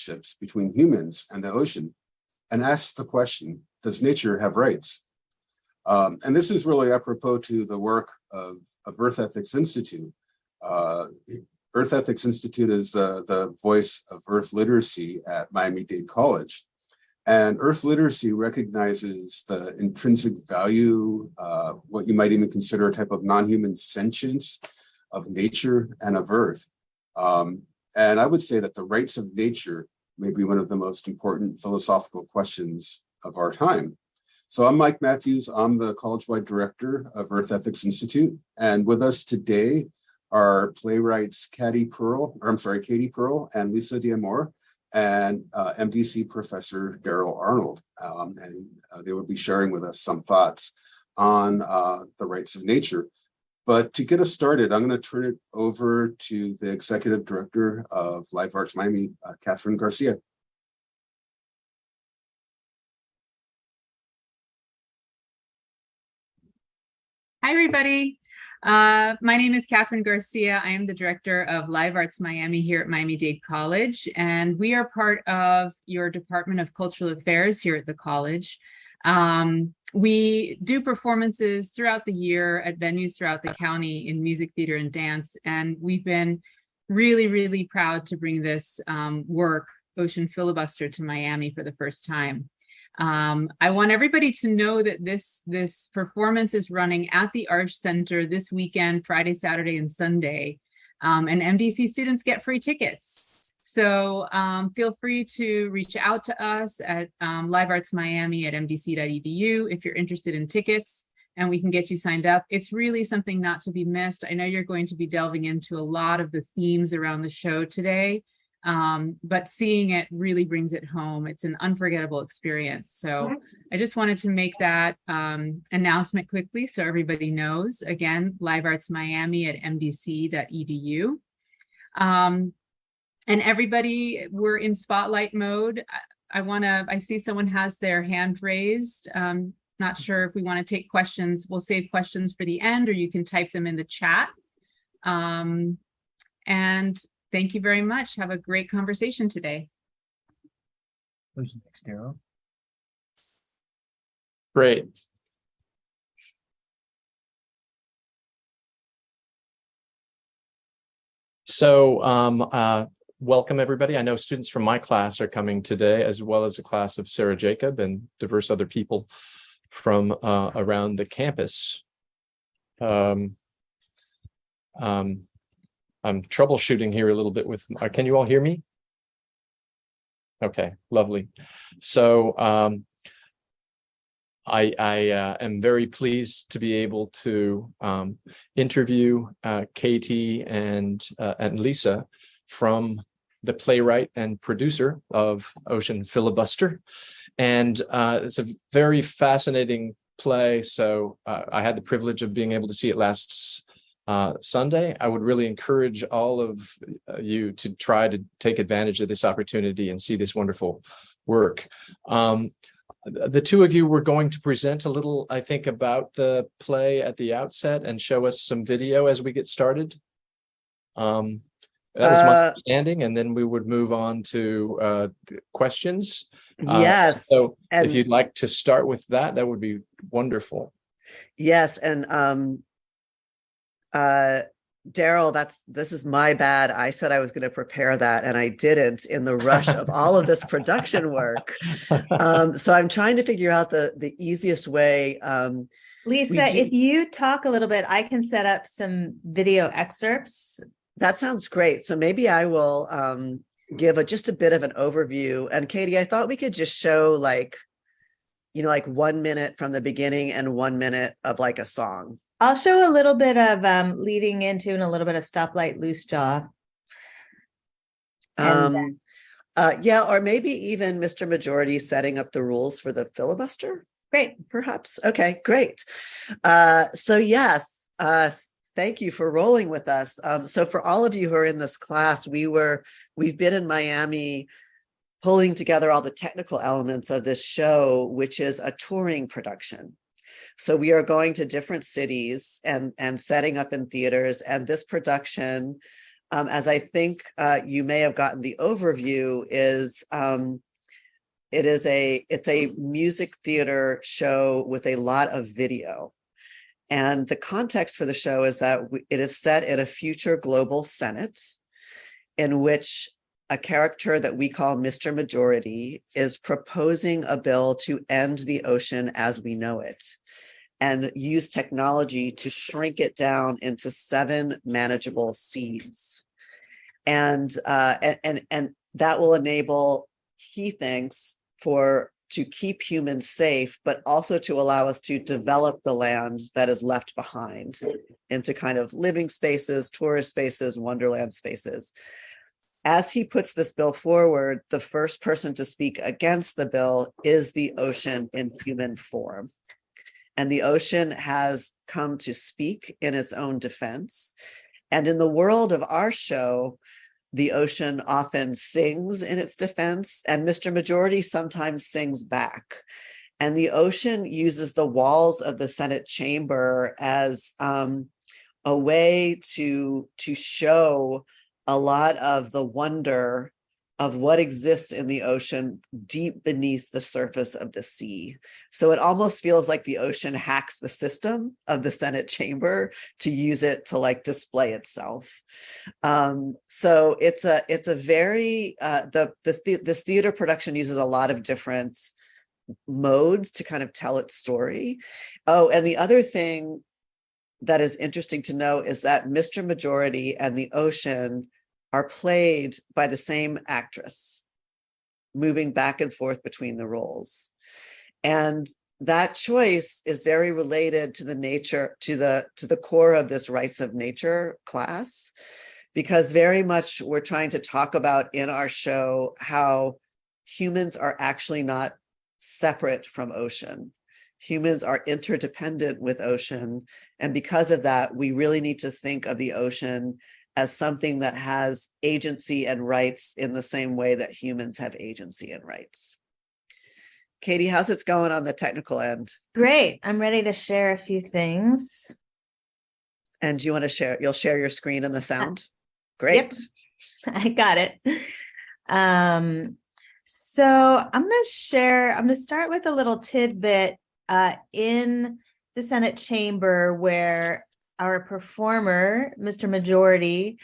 relationships between humans and the ocean and asks the question, does nature have rights? And this is really apropos to the work of Earth Ethics Institute. Earth Ethics Institute is the voice of Earth literacy at Miami Dade College. And Earth literacy recognizes the intrinsic value, what you might even consider a type of non-human sentience of nature and of Earth. And I would say that the rights of nature may be one of the most important philosophical questions of our time. So I'm Mike Matthews. I'm the college-wide director of Earth Ethics Institute. And with us today are playwrights Katie Pearl and Lisa D'Amore, and MDC professor Darrell Arnold. And they will be sharing with us some thoughts on the rights of nature. But to get us started, I'm going to turn it over to the executive director of Live Arts Miami, Catherine Garcia. Hi, everybody. My name is Catherine Garcia. I am the director of Live Arts Miami here at Miami Dade College, and we are part of your Department of Cultural Affairs here at the college. We do performances throughout the year at venues throughout the county in music, theater, and dance, and we've been really, really proud to bring this work, Ocean Filibuster, to Miami for the first time. I want everybody to know that this performance is running at the Arch Center this weekend, Friday, Saturday, and Sunday, and MDC students get free tickets. So feel free to reach out to us at liveartsmiami@mdc.edu if you're interested in tickets, and we can get you signed up. It's really something not to be missed. I know you're going to be delving into a lot of the themes around the show today. But seeing it really brings it home. It's an unforgettable experience. So I just wanted to make that announcement quickly so everybody knows. Again, liveartsmiami@mdc.edu. And everybody, we're in spotlight mode. I see someone has their hand raised. Not sure if we want to take questions. We'll save questions for the end, or you can type them in the chat. And thank you very much. Have a great conversation today. Who's next, Darrell? Great. So welcome, everybody. I know students from my class are coming today, as well as a class of Sarah Jacob and diverse other people from around the campus. I'm troubleshooting here a little bit with, can you all hear me? Okay, lovely. So I am very pleased to be able to interview Katie and Lisa from the playwright and producer of Ocean Filibuster. And it's a very fascinating play. So I had the privilege of being able to see it last Sunday. I would really encourage all of you to try to take advantage of this opportunity and see this wonderful work. The two of you were going to present a little, I think, about the play at the outset and show us some video as we get started. That was my understanding, and then we would move on to questions. Yes. So if you'd like to start with that, that would be wonderful. Yes, and Darrell, this is my bad. I said I was going to prepare that, and I didn't in the rush of all of this production work. So I'm trying to figure out the easiest way. Lisa, if you talk a little bit, I can set up some video excerpts. That sounds great. So maybe I will give just a bit of an overview. And Katie, I thought we could just show like 1 minute from the beginning and 1 minute of like a song. I'll show a little bit of leading into and a little bit of Stoplight Loose Jaw. Yeah, or maybe even Mr. Majority setting up the rules for the filibuster. Great. Perhaps. Okay, great. So yes, thank you for rolling with us. So for all of you who are in this class, we've been in Miami pulling together all the technical elements of this show, which is a touring production. So we are going to different cities and setting up in theaters. And this production as I think you may have gotten the overview, is it's a music theater show with a lot of video. And the context for the show is that it is set in a future global Senate in which a character that we call Mr. Majority is proposing a bill to end the ocean as we know it and use technology to shrink it down into 7 manageable seas. And that will enable, he thinks, to keep humans safe, but also to allow us to develop the land that is left behind into kind of living spaces, tourist spaces, wonderland spaces. As he puts this bill forward, the first person to speak against the bill is the ocean in human form. And the ocean has come to speak in its own defense. And in the world of our show, the ocean often sings in its defense, and Mr. Majority sometimes sings back. And the ocean uses the walls of the Senate chamber as a way to show a lot of the wonder of what exists in the ocean deep beneath the surface of the sea. So it almost feels like the ocean hacks the system of the Senate chamber to use it to like display itself. So it's a very, this theater production uses a lot of different modes to kind of tell its story. Oh, and the other thing that is interesting to know is that Mr. Majority and the ocean are played by the same actress, moving back and forth between the roles. And that choice is very related to the nature, to the core of this rights of nature class, because very much we're trying to talk about in our show how humans are actually not separate from ocean. Humans are interdependent with ocean. And because of that, we really need to think of the ocean as something that has agency and rights in the same way that humans have agency and rights. Katie, how's it going on the technical end? Great. I'm ready to share a few things. And do you want to share? You'll share your screen and the sound? Great. Yep. I got it. So I'm going to start with a little tidbit in the Senate chamber where our performer, Mr. Majority,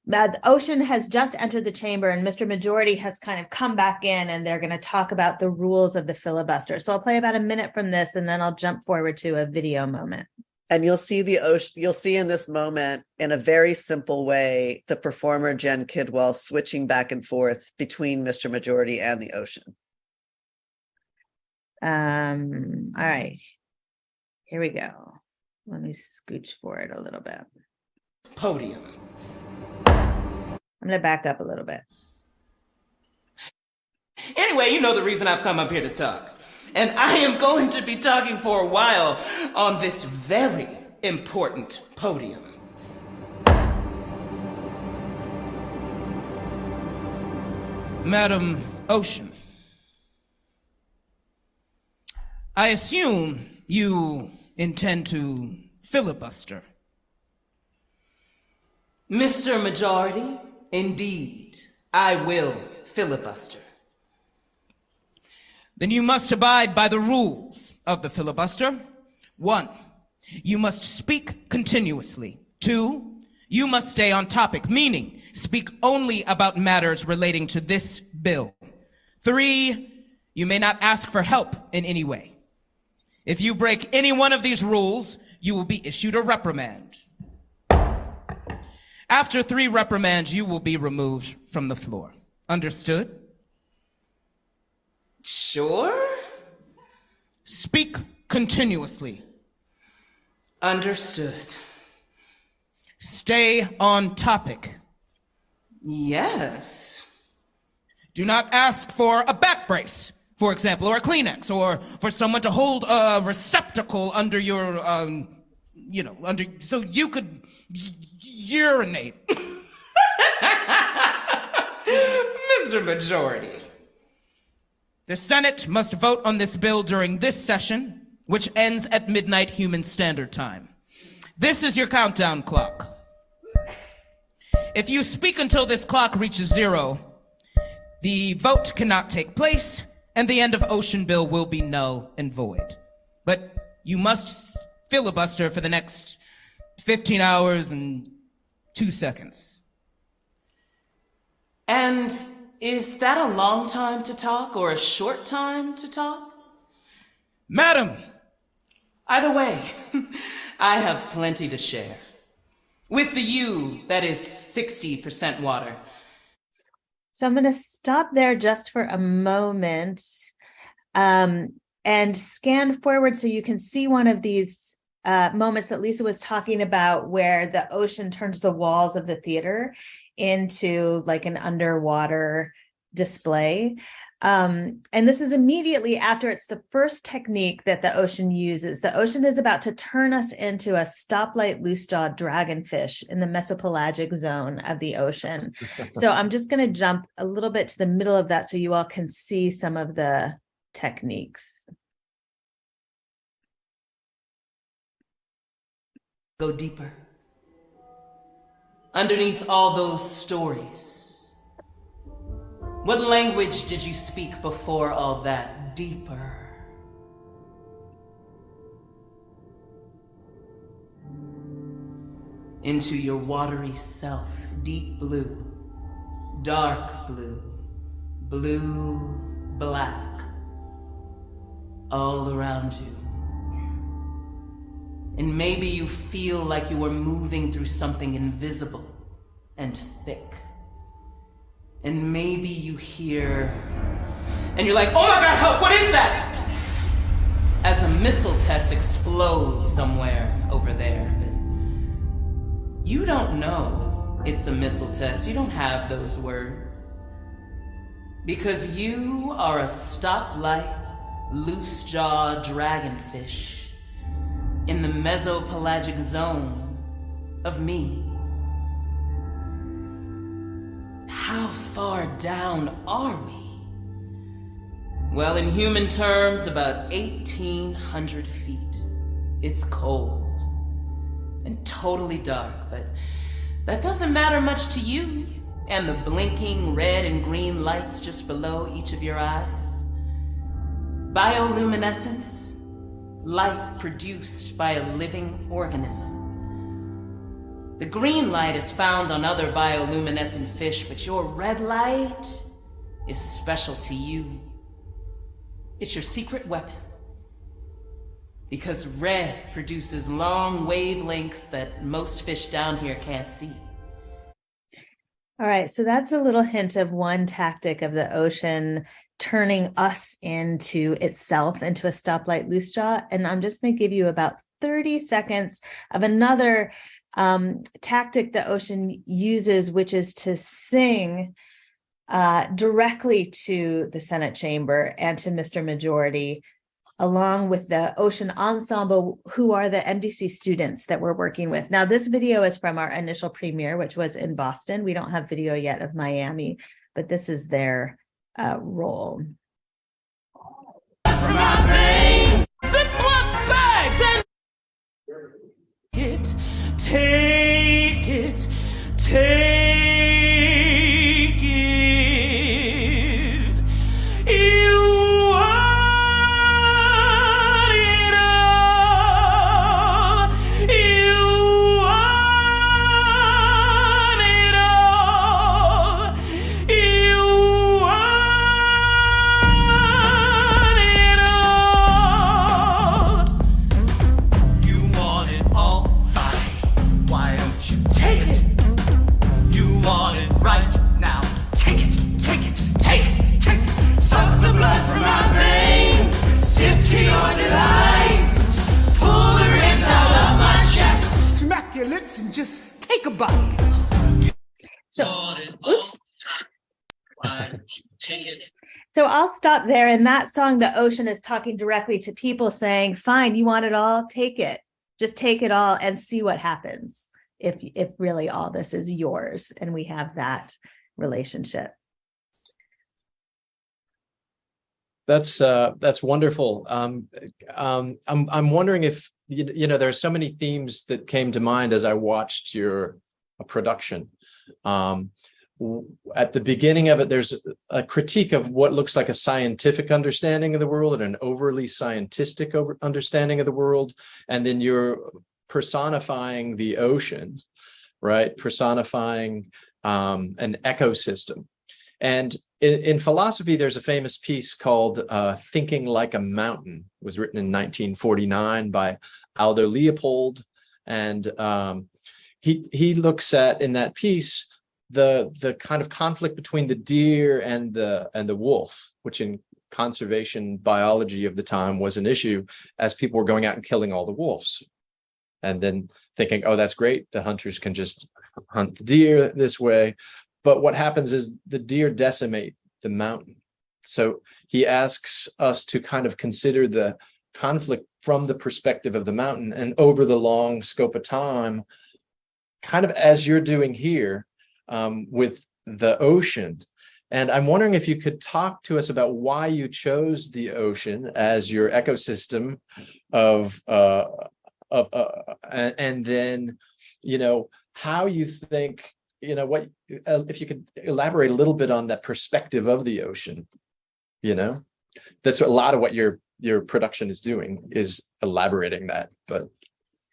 the ocean has just entered the chamber and Mr. Majority has kind of come back in and they're going to talk about the rules of the filibuster. So I'll play about a minute from this and then I'll jump forward to a video moment. And you'll see the ocean, you'll see in this moment, in a very simple way, the performer Jen Kidwell switching back and forth between Mr. Majority and the ocean. All right, here we go. Let me scooch forward a little bit. Podium. I'm going to back up a little bit. Anyway, you know the reason I've come up here to talk. And I am going to be talking for a while on this very important podium. Madam Ocean, I assume you intend to filibuster. Mr. Majority, indeed, I will filibuster. Then you must abide by the rules of the filibuster. 1, you must speak continuously. 2, you must stay on topic, meaning speak only about matters relating to this bill. 3, you may not ask for help in any way. If you break any one of these rules, you will be issued a reprimand. After 3 reprimands, you will be removed from the floor. Understood? Sure. Speak continuously. Understood. Stay on topic. Yes. Do not ask for a back brace, for example, or a Kleenex, or for someone to hold a receptacle under your, so you could urinate. Mr. Majority. The Senate must vote on this bill during this session, which ends at midnight Human Standard Time. This is your countdown clock. If you speak until this clock reaches 0, the vote cannot take place, and the end of Ocean Bill will be null and void. But you must filibuster for the next 15 hours and 2 seconds. And is that a long time to talk or a short time to talk? Madam! Either way, I have plenty to share. With the you, that is 60% water. So I'm going to stop there just for a moment and scan forward so you can see one of these moments that Lisa was talking about where the ocean turns the walls of the theater into like an underwater display. And this is immediately after it's the first technique that the ocean uses. The ocean is about to turn us into a stoplight loose-jawed dragonfish in the mesopelagic zone of the ocean. So I'm just going to jump a little bit to the middle of that so you all can see some of the techniques. Go deeper. Underneath all those stories, what language did you speak before all that? Deeper. Into your watery self, deep blue, dark blue, blue, black, all around you. And maybe you feel like you are moving through something invisible and thick. And maybe you hear, and you're like, oh my God, help, what is that? As a missile test explodes somewhere over there. But you don't know it's a missile test. You don't have those words. Because you are a stoplight, loose-jawed dragonfish in the mesopelagic zone of me. How far down are we? Well, in human terms, about 1,800 feet. It's cold and totally dark, but that doesn't matter much to you and the blinking red and green lights just below each of your eyes. Bioluminescence, light produced by a living organism. The green light is found on other bioluminescent fish, but your red light is special to you. It's your secret weapon. Because red produces long wavelengths that most fish down here can't see. All right, so that's a little hint of one tactic of the ocean turning us into itself, into a stoplight loose jaw. And I'm just going to give you about 30 seconds of another tactic the ocean uses, which is to sing directly to the Senate chamber and to Mr. Majority, along with the Ocean Ensemble, who are the MDC students that we're working with. Now, this video is from our initial premiere, which was in Boston. We don't have video yet of Miami, but this is their role. From our veins, Ziploc bags and take it, take it. You want it all. You want it all. You want it all. You want it all, fine. Why don't you take it? You want it right now. Take it, take it, take it, take it. Suck the blood from our veins. Sip to your delight. Pull the ribs out of my chest. Smack your lips and just take a bite. So, oops. Why don't you take it? So I'll stop there. In that song, the ocean is talking directly to people saying, fine, you want it all, take it. Just take it all and see what happens if really all this is yours and we have that relationship. That's wonderful. I'm wondering if, you know, there are so many themes that came to mind as I watched your production. At the beginning of it, there's a critique of what looks like a scientific understanding of the world and an overly scientific understanding of the world. And then you're personifying the ocean, right? Personifying an ecosystem. And in philosophy, there's a famous piece called Thinking Like a Mountain. It was written in 1949 by Aldo Leopold. And he looks at, in that piece, the kind of conflict between the deer and the wolf, which in conservation biology of the time was an issue, as people were going out and killing all the wolves. And then thinking, oh, that's great, the hunters can just hunt the deer this way. But what happens is the deer decimate the mountain. So he asks us to kind of consider the conflict from the perspective of the mountain, and over the long scope of time, kind of as you're doing here, with the ocean. And I'm wondering if you could talk to us about why you chose the ocean as your ecosystem and then, how you think, what, if you could elaborate a little bit on that perspective of the ocean. That's a lot of what your production is doing, is elaborating that. But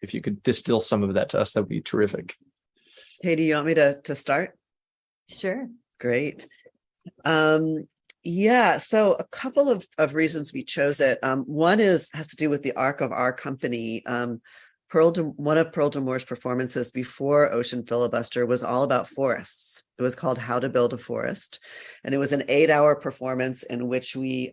if you could distill some of that to us, that would be terrific. Katie, you want me to start? Sure. Great. Yeah, so a couple of reasons we chose it. One has to do with the arc of our company. One of Pearl D'Amour's performances before Ocean Filibuster was all about forests. It was called How to Build a Forest. And it was an 8-hour performance in which we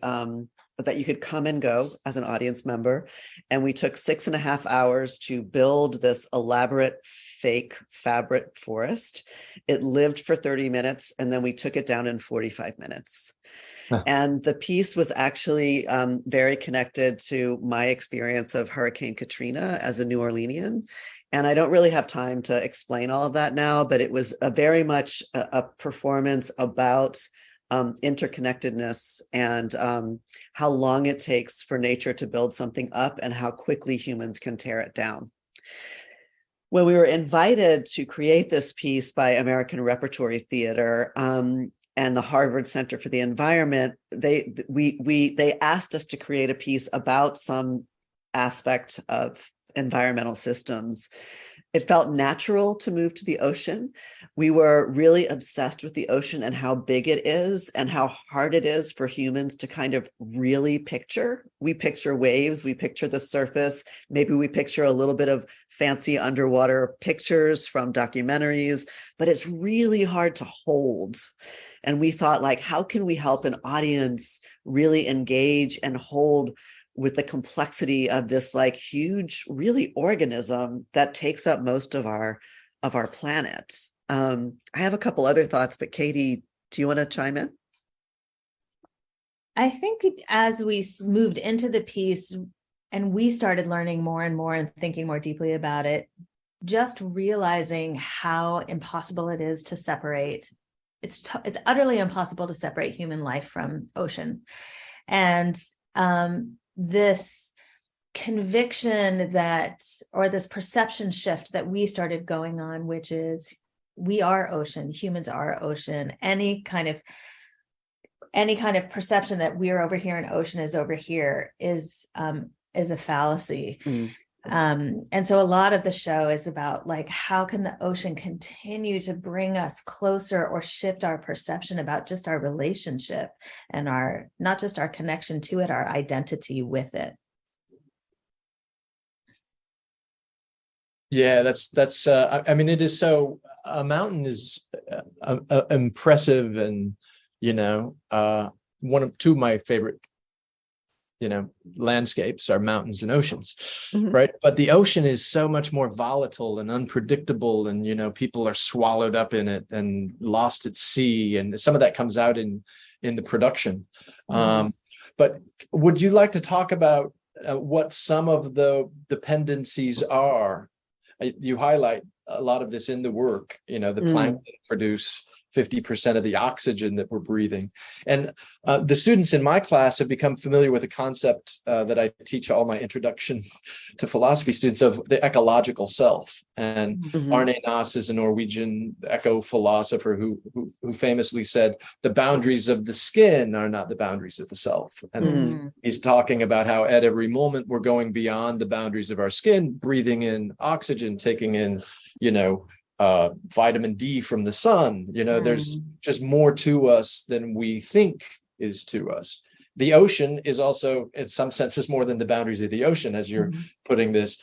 that you could come and go as an audience member. And we took 6.5 hours to build this elaborate fake fabric forest. It lived for 30 minutes, and then we took it down in 45 minutes. Huh. And the piece was actually very connected to my experience of Hurricane Katrina as a New Orleanian. And I don't really have time to explain all of that now, but it was very much a performance about interconnectedness and how long it takes for nature to build something up and how quickly humans can tear it down. When we were invited to create this piece by American Repertory Theater and the Harvard Center for the Environment, they asked us to create a piece about some aspect of environmental systems. It felt natural to move to the ocean. We were really obsessed with the ocean and how big it is and how hard it is for humans to kind of really picture. We picture waves, we picture the surface, maybe we picture a little bit of fancy underwater pictures from documentaries, but it's really hard to hold. And we thought, like, how can we help an audience really engage and hold with the complexity of this like huge, really organism that takes up most of our planet. I have a couple other thoughts, but Katie, do you want to chime in? I think as we moved into the piece and we started learning more and more and thinking more deeply about it, just realizing how impossible it is to separate. It's utterly impossible to separate human life from ocean. And this conviction that, or this perception shift that we started going on, which is we are ocean, humans are ocean. Any kind of perception that we're over here and ocean is over here is a fallacy. Mm. And so a lot of the show is about, like, how can the ocean continue to bring us closer or shift our perception about just our relationship and our, not just our connection to it, our identity with it. Yeah, that's I mean, it is so, a mountain is impressive, and two of my favorite landscapes are mountains and oceans, mm-hmm. right? But the ocean is so much more volatile and unpredictable, and people are swallowed up in it and lost at sea, and some of that comes out in the production. Mm-hmm. But would you like to talk about what some of the dependencies are? You highlight a lot of this in the work, the plankton produce 50% of the oxygen that we're breathing. And the students in my class have become familiar with a concept that I teach all my introduction to philosophy students of the ecological self. And Arne Naess is a Norwegian eco-philosopher who famously said, the boundaries of the skin are not the boundaries of the self. And he's talking about how at every moment we're going beyond the boundaries of our skin, breathing in oxygen, taking in, vitamin D from the sun. There's just more to us than we think is to us. The ocean is also, in some senses, more than the boundaries of the ocean, as you're putting this.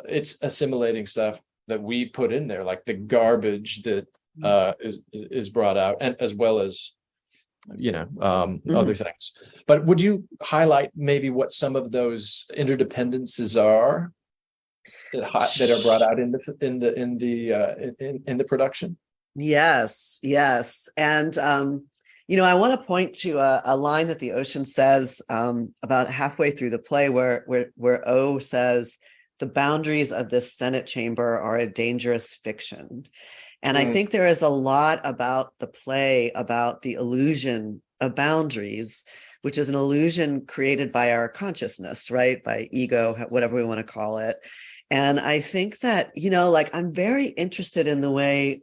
It's assimilating stuff that we put in there, like the garbage that is brought out, and as well as other things. But would you highlight maybe what some of those interdependencies are that are brought out in the production? Yes. And I want to point to a line that the ocean says about halfway through the play, where O says, "The boundaries of this Senate chamber are a dangerous fiction." And I think there is a lot about the play, about the illusion of boundaries, which is an illusion created by our consciousness, right? By ego, whatever we want to call it. And I think that, I'm very interested in the way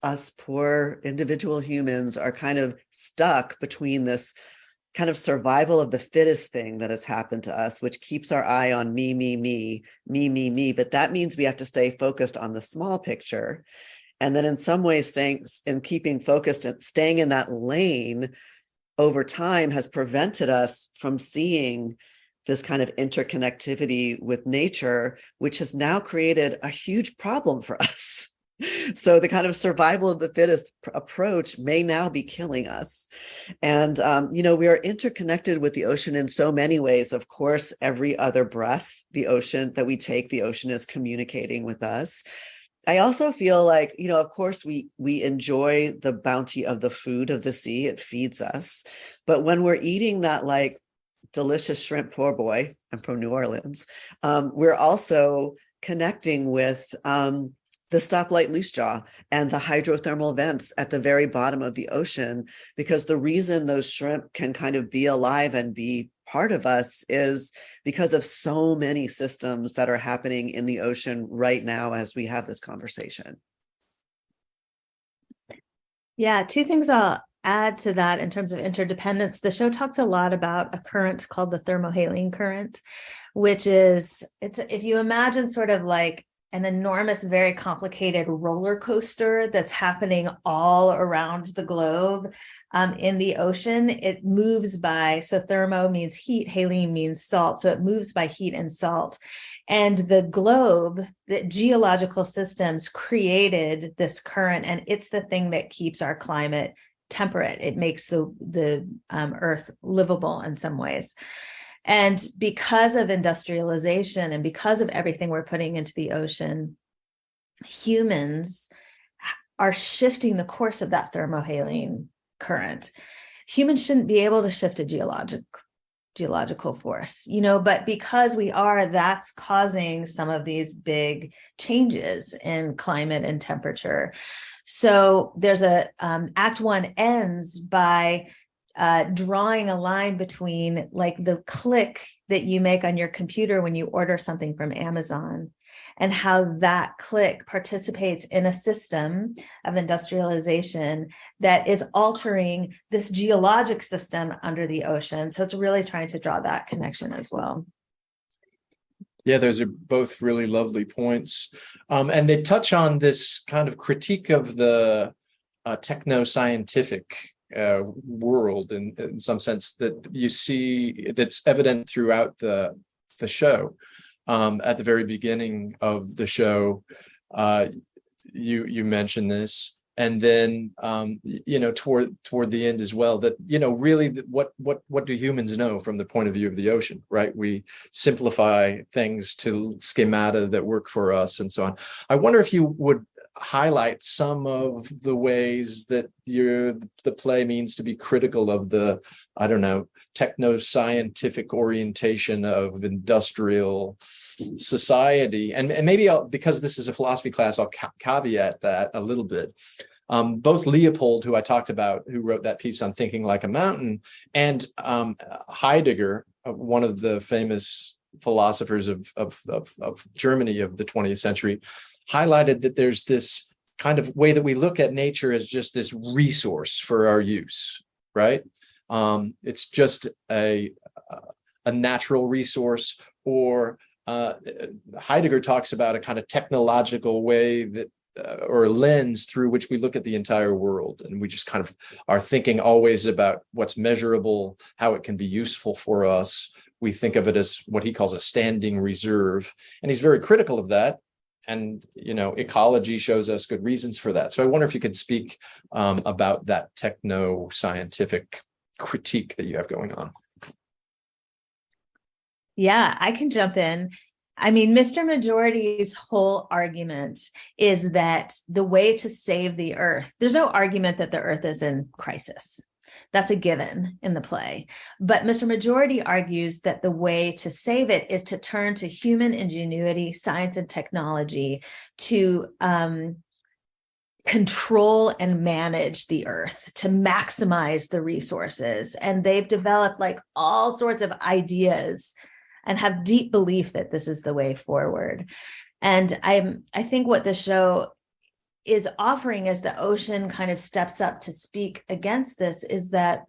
us poor individual humans are kind of stuck between this kind of survival of the fittest thing that has happened to us, which keeps our eye on me. But that means we have to stay focused on the small picture. And then in some ways, keeping focused and staying in that lane over time has prevented us from seeing this kind of interconnectivity with nature, which has now created a huge problem for us. So the kind of survival of the fittest approach may now be killing us. And, we are interconnected with the ocean in so many ways. Of course, every other breath, the ocean that we take, the ocean is communicating with us. I also feel like, of course, we enjoy the bounty of the food of the sea. It feeds us. But when we're eating that like delicious shrimp po' boy, I'm from New Orleans, we're also connecting with the stoplight loose jaw and the hydrothermal vents at the very bottom of the ocean, because the reason those shrimp can kind of be alive and be part of us is because of so many systems that are happening in the ocean right now as we have this conversation. Yeah, two things I'll add to that in terms of interdependence. The show talks a lot about a current called the thermohaline current, which is, if you imagine sort of like an enormous, very complicated roller coaster that's happening all around the globe in the ocean. It moves by, so thermo means heat, haline means salt. So it moves by heat and salt. And the globe, the geological systems created this current, and it's the thing that keeps our climate temperate. It makes the earth livable in some ways. And because of industrialization and because of everything we're putting into the ocean, humans are shifting the course of that thermohaline current. Humans shouldn't be able to shift a geological force, but because we are, that's causing some of these big changes in climate and temperature. So there's Act 1 ends by drawing a line between like the click that you make on your computer when you order something from Amazon, and how that click participates in a system of industrialization that is altering this geologic system under the ocean. So it's really trying to draw that connection as well. Yeah, those are both really lovely points. And they touch on this kind of critique of the techno-scientific world in some sense that you see, that's evident throughout the show. At the very beginning of the show, you mentioned this, and then toward the end as well, that really what do humans know from the point of view of the ocean, right? We simplify things to schemata that work for us and so on. I wonder if you would highlight some of the ways that the play means to be critical of the, techno-scientific orientation of industrial society. And maybe because this is a philosophy class, I'll caveat that a little bit. Both Leopold, who I talked about, who wrote that piece on thinking like a mountain, and Heidegger, one of the famous philosophers of Germany of the 20th century, highlighted that there's this kind of way that we look at nature as just this resource for our use, right? It's just a natural resource, or Heidegger talks about a kind of technological way that or a lens through which we look at the entire world, and we just kind of are thinking always about what's measurable, how it can be useful for us. We think of it as what he calls a standing reserve, and he's very critical of that. And ecology shows us good reasons for that. So I wonder if you could speak about that techno-scientific critique that you have going on. Yeah, I can jump in. I mean, Mr. Majority's whole argument is that the way to save the earth, there's no argument that the earth is in crisis. That's a given in the play. But Mr. Majority argues that the way to save it is to turn to human ingenuity, science, and technology to control and manage the earth, to maximize the resources. And they've developed like all sorts of ideas and have deep belief that this is the way forward. And I think what the show is offering as the ocean kind of steps up to speak against this is that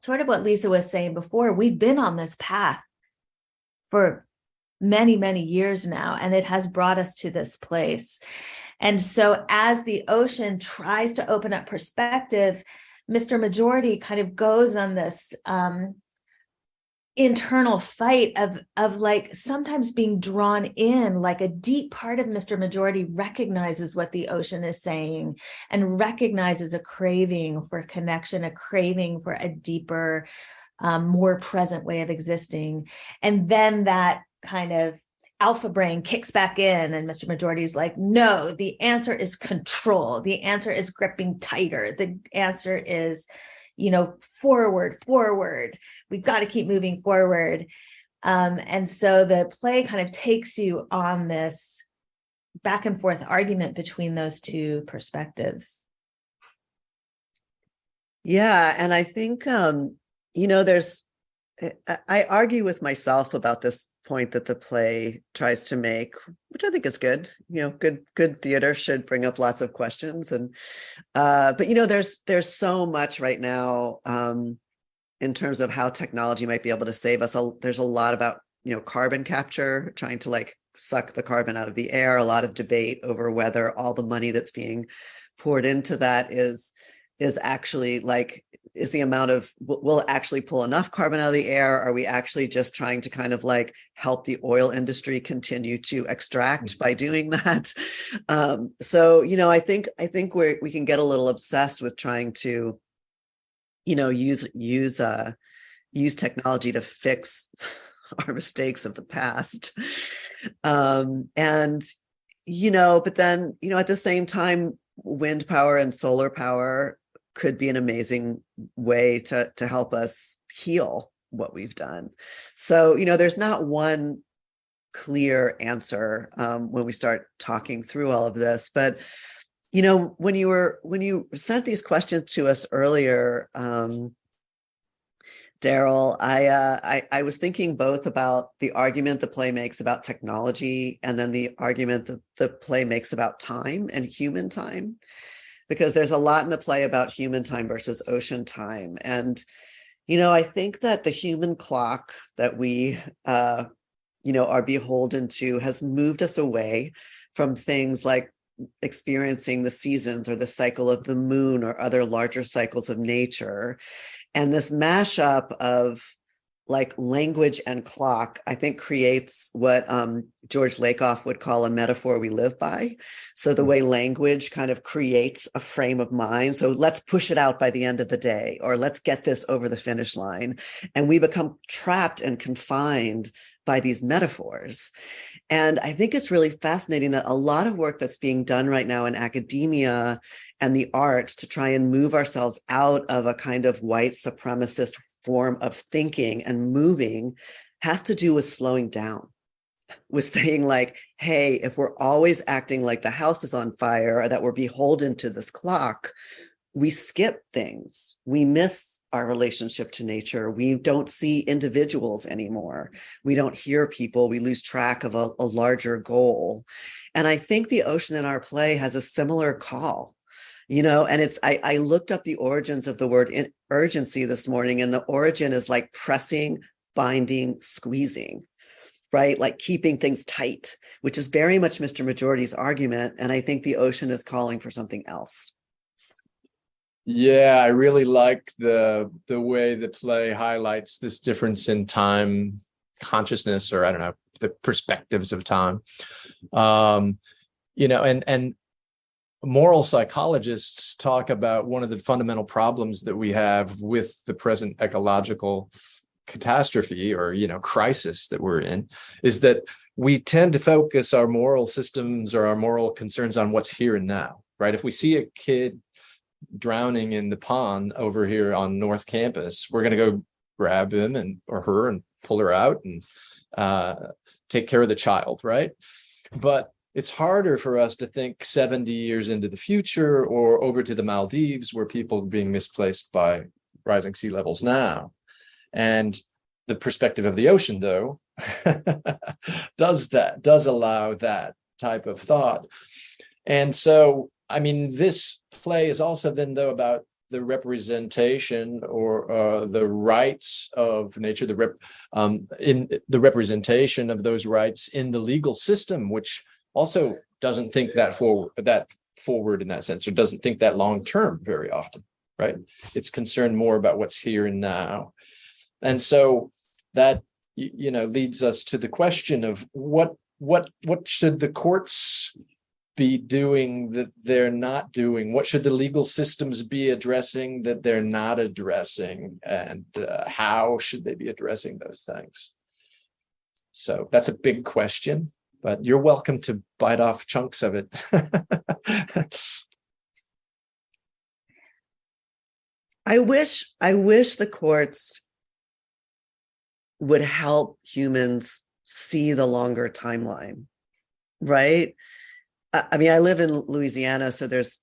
sort of what Lisa was saying before, we've been on this path for many, many years now, and it has brought us to this place. And so as the ocean tries to open up perspective, Mr. Majority kind of goes on this internal fight of like sometimes being drawn in, like a deep part of Mr. Majority recognizes what the ocean is saying and recognizes a craving for connection, a craving for a deeper, more present way of existing. And then that kind of alpha brain kicks back in, and Mr. Majority is like, no, the answer is control. The answer is gripping tighter. The answer is forward. We've got to keep moving forward. And so the play kind of takes you on this back and forth argument between those two perspectives. Yeah. And I think, I argue with myself about this point that the play tries to make, which I think is good. Good theater should bring up lots of questions. And but there's so much right now in terms of how technology might be able to save us. There's a lot about carbon capture, trying to like suck the carbon out of the air. A lot of debate over whether all the money that's being poured into that is actually like, is the amount of, will it actually pull enough carbon out of the air? Are we actually just trying to kind of like help the oil industry continue to extract by doing that? So, I think we can get a little obsessed with trying to, use technology to fix our mistakes of the past. But then, at the same time, wind power and solar power could be an amazing way to help us heal what we've done. So, there's not one clear answer when we start talking through all of this. But, when you sent these questions to us earlier, Darrell, I was thinking both about the argument the play makes about technology and then the argument that the play makes about time and human time, because there's a lot in the play about human time versus ocean time. And, I think that the human clock that we, are beholden to has moved us away from things like experiencing the seasons or the cycle of the moon or other larger cycles of nature. And this mashup of like language and clock, I think creates what George Lakoff would call a metaphor we live by. So the way language kind of creates a frame of mind. So let's push it out by the end of the day, or let's get this over the finish line. And we become trapped and confined by these metaphors. And I think it's really fascinating that a lot of work that's being done right now in academia and the arts to try and move ourselves out of a kind of white supremacist form of thinking and moving has to do with slowing down, was saying like, hey, if we're always acting like the house is on fire or that we're beholden to this clock, we skip things. We miss our relationship to nature. We don't see individuals anymore. We don't hear people. We lose track of a larger goal. And I think the ocean in our play has a similar call, and it's, I looked up the origins of the word urgency this morning, and the origin is like pressing, binding, squeezing, right? Like keeping things tight, which is very much Mr. Majority's argument. And I think the ocean is calling for something else. Yeah, I really like the way the play highlights this difference in time consciousness, or I don't know, the perspectives of time. And moral psychologists talk about one of the fundamental problems that we have with the present ecological catastrophe or crisis that we're in is that we tend to focus our moral systems or our moral concerns on what's here and now, right? If we see a kid drowning in the pond over here on North Campus, we're going to go grab him or her and pull her out and take care of the child, right? But it's harder for us to think 70 years into the future or over to the Maldives where people are being misplaced by rising sea levels now. And the perspective of the ocean, though, does allow that type of thought. And so I mean, this play is also then, though, about the representation or the rights of nature, in the representation of those rights in the legal system, which also doesn't think that forward in that sense, or doesn't think that long term very often, right? It's concerned more about what's here and now. And so that leads us to the question of what should the courts be doing that they're not doing? What should the legal systems be addressing that they're not addressing? And how should they be addressing those things? So that's a big question, but you're welcome to bite off chunks of it. I wish the courts would help humans see the longer timeline, right? I mean, I live in Louisiana, so there's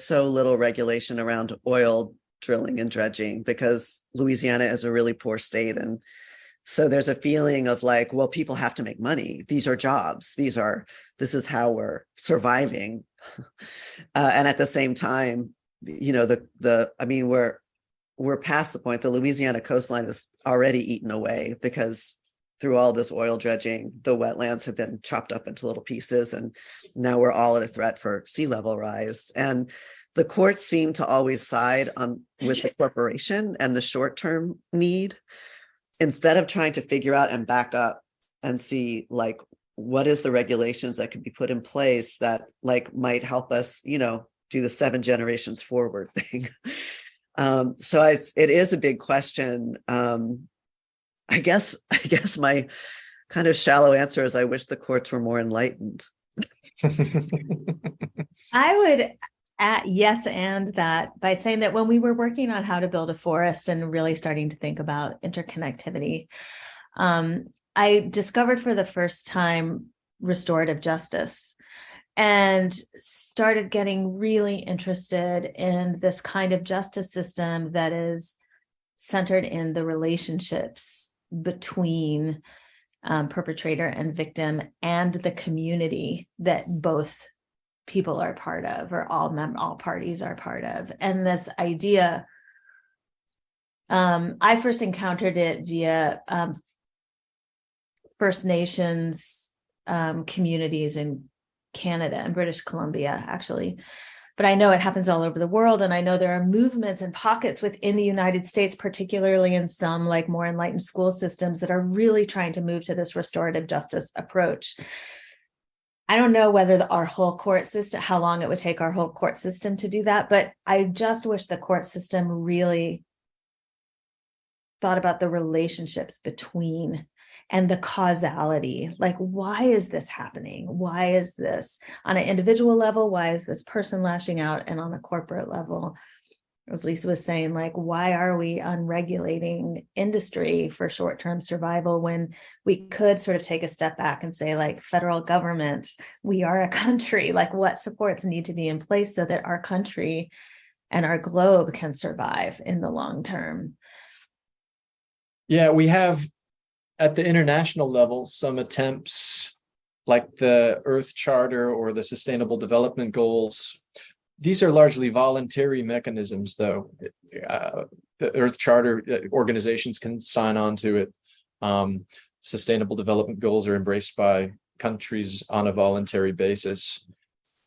so little regulation around oil drilling and dredging because Louisiana is a really poor state. And so there's a feeling of like, well, people have to make money. These are jobs. This is how we're surviving. And at the same time, we're past the point. The Louisiana coastline is already eaten away because through all this oil dredging, the wetlands have been chopped up into little pieces, and now we're all at a threat for sea level rise. And the courts seem to always side with the corporation and the short-term need, instead of trying to figure out and back up and see like what is the regulations that could be put in place that like might help us, do the 7 generations forward thing. So it is a big question. I guess my kind of shallow answer is I wish the courts were more enlightened. I would yes and that by saying that when we were working on how to build a forest and really starting to think about interconnectivity, I discovered for the first time restorative justice and started getting really interested in this kind of justice system that is centered in the relationships between perpetrator and victim and the community that both people are part of, or all parties are part of. And this idea, I first encountered it via First Nations communities in Canada and British Columbia, actually. But I know it happens all over the world. And I know there are movements and pockets within the United States, particularly in some like more enlightened school systems, that are really trying to move to this restorative justice approach. I don't know whether our whole court system, how long it would take our whole court system to do that, but I just wish the court system really thought about the relationships between and the causality. Like, why is this happening? Why is this on an individual level? Why is this person lashing out? And on a corporate level, as Lisa was saying, like, why are we unregulating industry for short-term survival when we could sort of take a step back and say, like, federal government, we are a country, like, what supports need to be in place so that our country and our globe can survive in the long term? Yeah, we have at the international level some attempts like the Earth Charter or the Sustainable Development Goals. These are largely voluntary mechanisms, though. The Earth Charter organizations can sign on to it. Sustainable Development Goals are embraced by countries on a voluntary basis.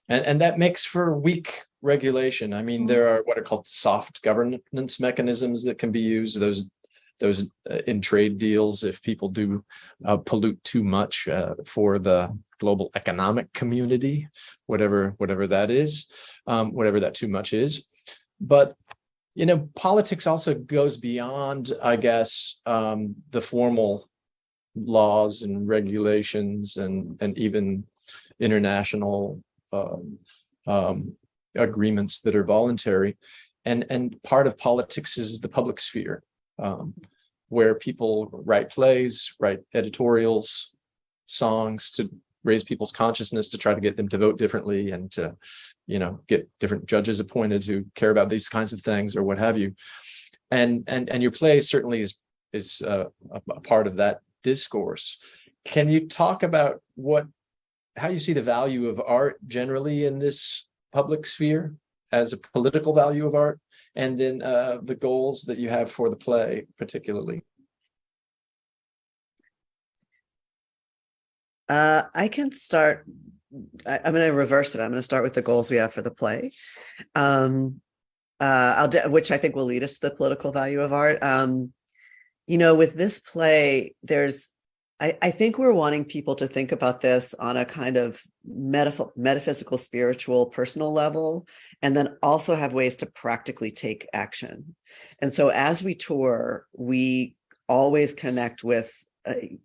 And that makes for weak regulation. I mean, there are what are called soft governance mechanisms that can be used. Those in trade deals, if people do pollute too much for the global economic community, whatever that is, whatever that too much is. But politics also goes beyond, I guess, the formal laws and regulations and even international agreements that are voluntary. And part of politics is the public sphere, where people write plays, write editorials, songs to raise people's consciousness, to try to get them to vote differently and to, get different judges appointed who care about these kinds of things or what have you. And your play certainly is a part of that discourse. Can you talk about how you see the value of art generally in this public sphere as a political value of art, and then the goals that you have for the play particularly? I can start. I'm going to reverse it. I'm going to start with the goals we have for the play, which I think will lead us to the political value of art. With this play, I think we're wanting people to think about this on a kind of metaphysical, spiritual, personal level, and then also have ways to practically take action. And so as we tour, we always connect with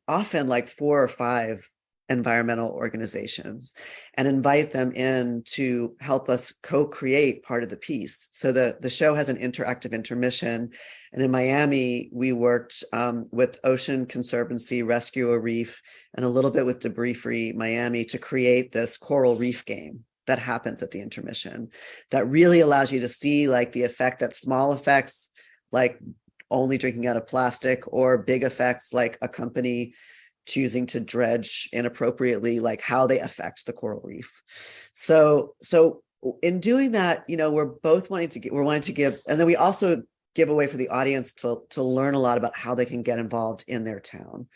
often like 4 or 5 environmental organizations and invite them in to help us co-create part of the piece. So the show has an interactive intermission. And in Miami, we worked with Ocean Conservancy, Rescue a Reef, and a little bit with Debris Free Miami to create this coral reef game that happens at the intermission that really allows you to see like the effect that small effects like only drinking out of plastic, or big effects like a company choosing to dredge inappropriately, like how they affect the coral reef. So in doing that, we're wanting to give, and then we also give a way for the audience to learn a lot about how they can get involved in their town.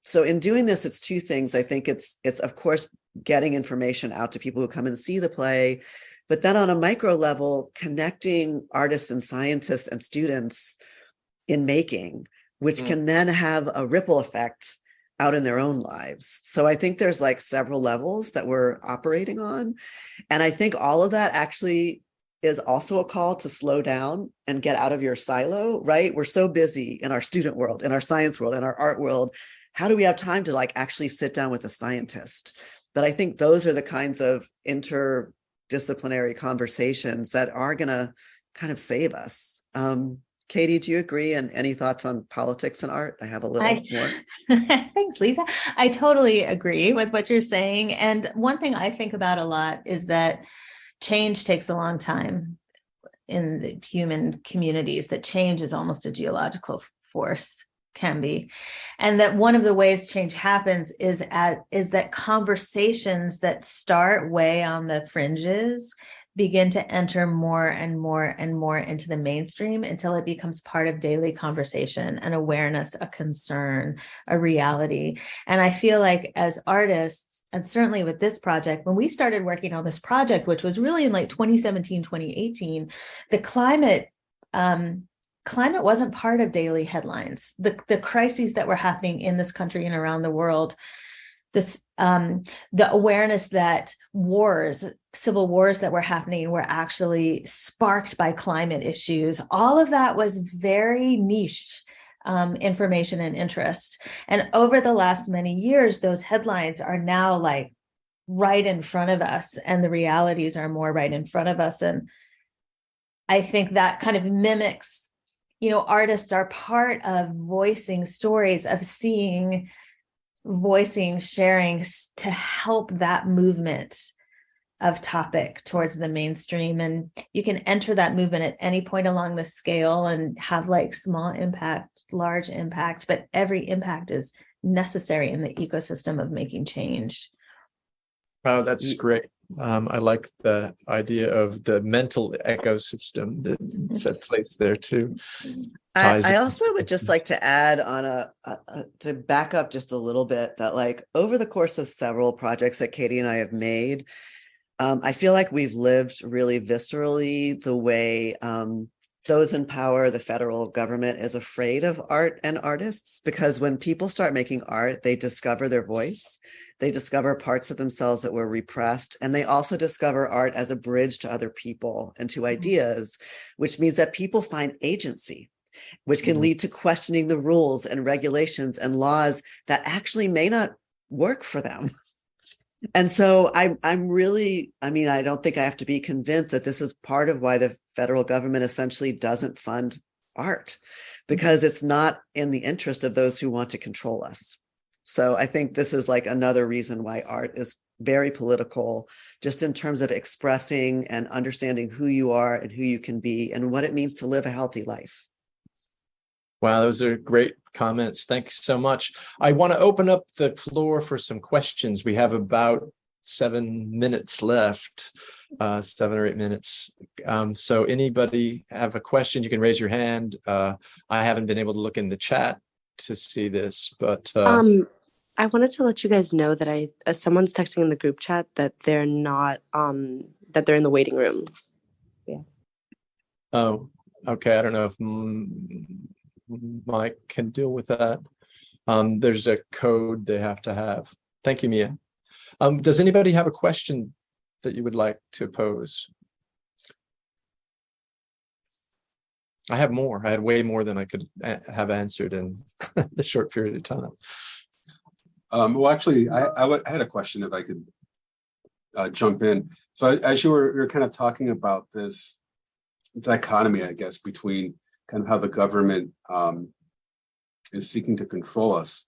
So in doing this, it's 2 things. I think it's of course getting information out to people who come and see the play, but then on a micro level, connecting artists and scientists and students in making, which can then have a ripple effect out in their own lives. So I think there's like several levels that we're operating on. And I think all of that actually is also a call to slow down and get out of your silo, right? We're so busy in our student world, in our science world, in our art world. How do we have time to like actually sit down with a scientist? But I think those are the kinds of interdisciplinary conversations that are going to kind of save us. Katie, do you agree? And any thoughts on politics and art? I have a little more. Thanks, Lisa. I totally agree with what you're saying. And one thing I think about a lot is that change takes a long time in the human communities, that change is almost a geological force, can be. And that one of the ways change happens is that conversations that start way on the fringes begin to enter more and more and more into the mainstream until it becomes part of daily conversation, an awareness, a concern, a reality. And I feel like as artists, and certainly with this project, when we started working on this project, which was really in like 2017, 2018, the climate wasn't part of daily headlines. The crises that were happening in this country and around the world, the awareness that civil wars that were happening were actually sparked by climate issues. All of that was very niche information and interest. And over the last many years, those headlines are now like right in front of us, and the realities are more right in front of us. And I think that kind of mimics, artists are part of voicing stories, of seeing, voicing, sharing to help that movement of topic towards the mainstream. And you can enter that movement at any point along the scale and have like small impact, large impact, but every impact is necessary in the ecosystem of making change. Oh, that's great. I like the idea of the mental ecosystem that's at place there too. I also would just like to add on to back up just a little bit that like over the course of several projects that Katie and I have made, I feel like we've lived really viscerally the way those in power, the federal government, is afraid of art and artists, because when people start making art, they discover their voice, they discover parts of themselves that were repressed, and they also discover art as a bridge to other people and to ideas, which means that people find agency, which can lead to questioning the rules and regulations and laws that actually may not work for them. And so I'm really, I don't think I have to be convinced that this is part of why the federal government essentially doesn't fund art, because it's not in the interest of those who want to control us. So I think this is like another reason why art is very political, just in terms of expressing and understanding who you are and who you can be and what it means to live a healthy life. Wow, those are great comments. Thanks so much. I want to open up the floor for some questions. We have about 7 minutes left, 7 or 8 minutes. So anybody have a question, you can raise your hand. I haven't been able to look in the chat to see this, but I wanted to let you guys know that someone's texting in the group chat that they're not that they're in the waiting room. Yeah. Oh, okay. I don't know if Mike can deal with that. There's a code they have to have. Thank you, Mia. Does anybody have a question that you would like to pose? I have more. I had way more than I could have answered in the short period of time. Well, actually, I had a question if I could jump in. So as you're kind of talking about this dichotomy, I guess, between kind of how the government is seeking to control us.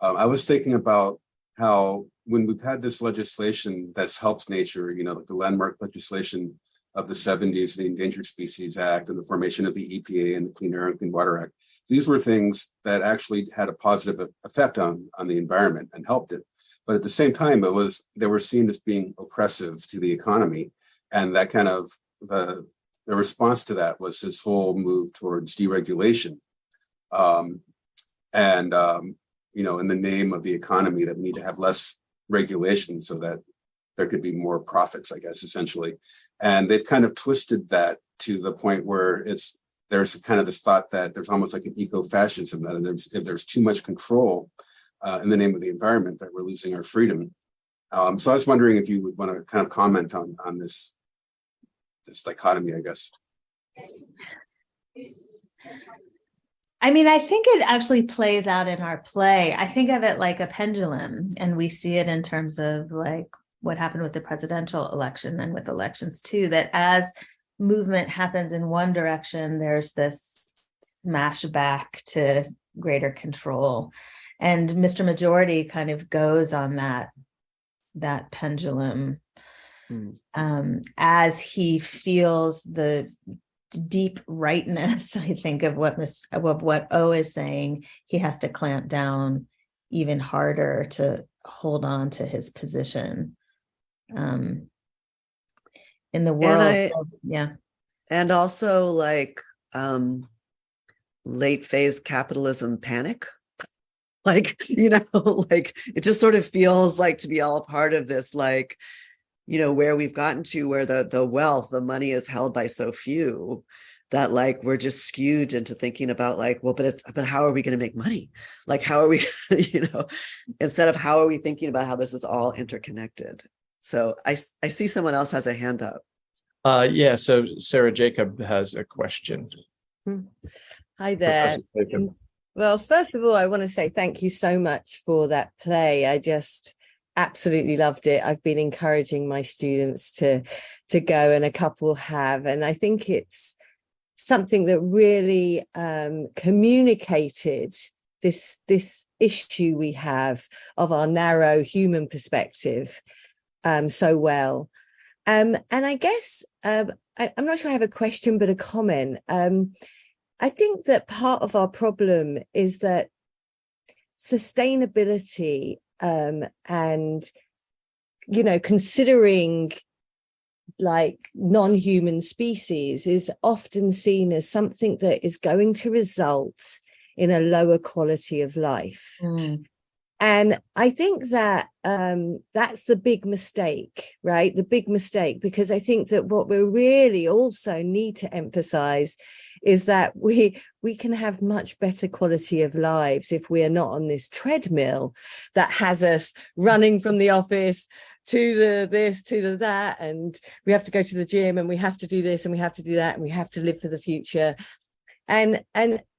I was thinking about how when we've had this legislation that's helped nature, like the landmark legislation of the 70s, the Endangered Species Act, and the formation of the EPA and the Clean Air and Clean Water Act. These were things that actually had a positive effect on the environment and helped it. But at the same time, they were seen as being oppressive to the economy. And that kind of the response to that was this whole move towards deregulation. In the name of the economy, that we need to have less regulation so that there could be more profits, I guess, essentially. And they've kind of twisted that to the point where there's kind of this thought that there's almost like an eco-fascism, that if there's too much control in the name of the environment, that we're losing our freedom. So I was wondering if you would want to kind of comment on this dichotomy, I guess. I think it actually plays out in our play. I think of it like a pendulum, and we see it in terms of like what happened with the presidential election and with elections too, that as movement happens in one direction, there's this smash back to greater control. And Mr. Majority kind of goes on that pendulum as he feels the deep rightness, I think, of what O is saying. He has to clamp down even harder to hold on to his position in the world. And also like late phase capitalism panic. Like, like it just sort of feels like to be all a part of this, like, where we've gotten to, where the wealth, the money is held by so few, that like we're just skewed into thinking about like, well, but how are we going to make money? Like, how are we, instead of how are we thinking about how this is all interconnected? So I see someone else has a hand up. Yeah, so Sarah Jacob has a question. Hi there. Well, first of all, I want to say thank you so much for that play. absolutely loved it. I've been encouraging my students to go, and a couple have, and I think it's something that really communicated this issue we have of our narrow human perspective so well. And I guess I'm not sure I have a question, but a comment. I think that part of our problem is that sustainability and, you know, considering like non-human species is often seen as something that is going to result in a lower quality of life. And I think that that's the big mistake, right? The big mistake, because I think that what we really also need to emphasize is that we can have much better quality of lives if we are not on this treadmill that has us running from the office to the this, to the that, and we have to go to the gym, and we have to do this, and we have to do that, and we have to live for the future. And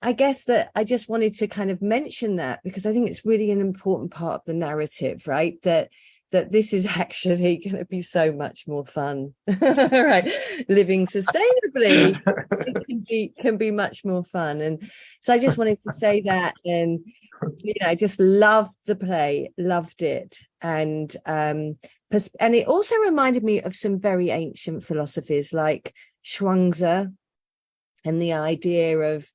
I guess that I just wanted to kind of mention that, because I think it's really an important part of the narrative, right? That this is actually going to be so much more fun, right? Living sustainably can be much more fun. And so I just wanted to say that, and you know, I just loved the play, loved it, and it also reminded me of some very ancient philosophies like Shuangzi, and the idea of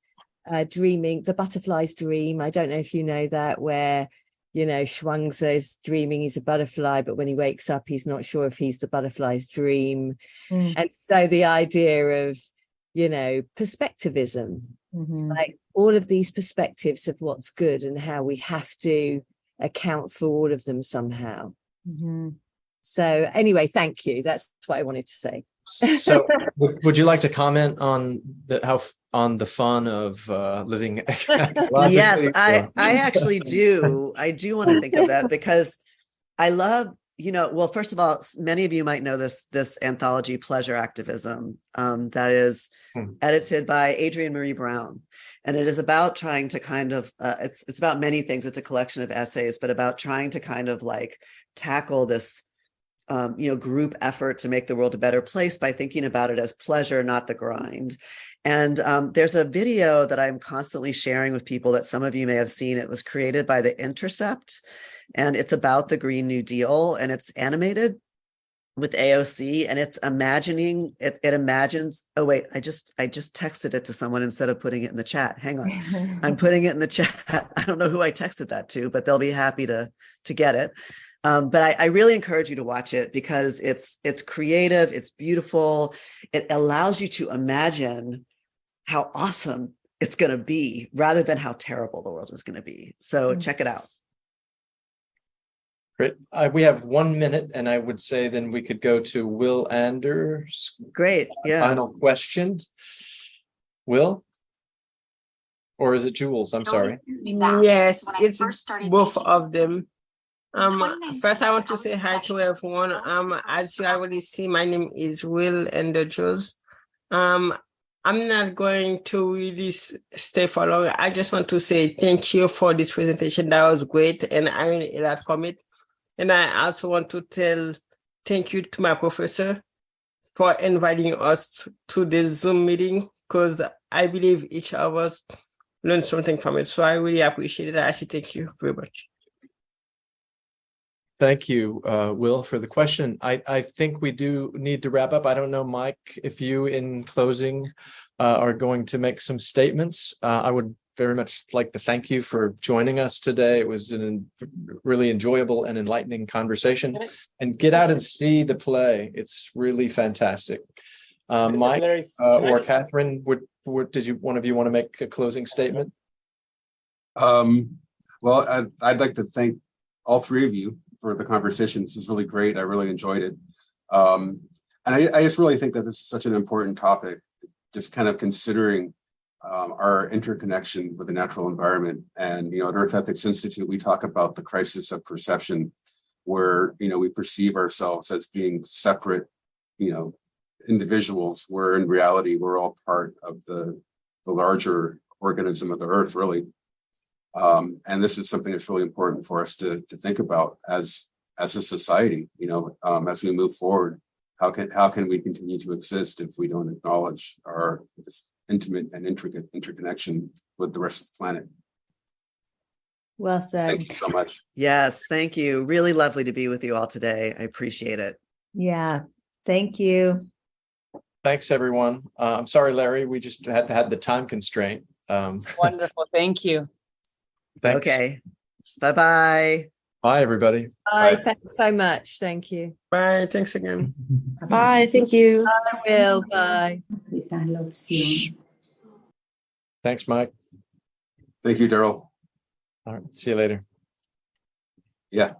dreaming, the butterfly's dream. I don't know if you know that, where, you know, Shuangzi is dreaming he's a butterfly, but when he wakes up, he's not sure if he's the butterfly's dream. And so the idea of, you know, perspectivism, like all of these perspectives of what's good and how we have to account for all of them somehow. So anyway, thank you. That's what I wanted to say. So would you like to comment on the fun of living? Yes, I actually do. I do want to think of that, because I love, you know, well, first of all, many of you might know this anthology, Pleasure Activism, that is edited by Adrienne Marie Brown. And it is about trying to kind of, it's about many things. It's a collection of essays, but about trying to kind of like tackle this you know, group effort to make the world a better place by thinking about it as pleasure, not the grind. And there's a video that I'm constantly sharing with people that some of you may have seen. It was created by The Intercept, and it's about the Green New Deal, and it's animated with AOC, and it's imagining, it imagines, oh wait, I just texted it to someone instead of putting it in the chat. Hang on, I'm putting it in the chat. I don't know who I texted that to, but they'll be happy to get it. But I really encourage you to watch it, because it's creative, it's beautiful. It allows you to imagine how awesome it's going to be rather than how terrible the world is going to be. So check it out. Great. We have 1 minute, and I would say then we could go to Will Anders. Great. Yeah. Final question. Will? Or is it Jules? I'm sorry. Yes, it's both of them. First, I want to say hi to everyone. As you already see, my name is Will Anders. I'm not going to really stay for long. I just want to say thank you for this presentation. That was great, and I learned a lot from it. And I also want to thank you to my professor for inviting us to this Zoom meeting, because I believe each of us learned something from it. So I really appreciate it. I say thank you very much. Thank you, Will, for the question. I think we do need to wrap up. I don't know, Mike, if you in closing are going to make some statements. I would very much like to thank you for joining us today. It was a really enjoyable and enlightening conversation. And get out and see the play. It's really fantastic. Mike or Catherine, did one of you want to make a closing statement? Well, I'd like to thank all three of you for the conversation. This is really great. I really enjoyed it. And I just really think that this is such an important topic, just kind of considering our interconnection with the natural environment. And, you know, at Earth Ethics Institute, we talk about the crisis of perception, where, you know, we perceive ourselves as being separate, you know, individuals, where in reality, we're all part of the larger organism of the Earth, really. And this is something that's really important for us to think about as as a society, as we move forward, how can we continue to exist if we don't acknowledge our this intimate and intricate interconnection with the rest of the planet? Well said. Thank you so much. Yes, thank you. Really lovely to be with you all today. I appreciate it. Yeah, thank you. Thanks, everyone. I'm sorry, Larry, we just had the time constraint. Wonderful. Thank you. Thanks. Okay. Bye-bye. Bye, everybody. Bye. Thanks so much. Thank you. Bye. Thanks again. Bye. Thank you. I will. Bye. Thanks, Mike. Thank you, Darrell. All right. See you later. Yeah.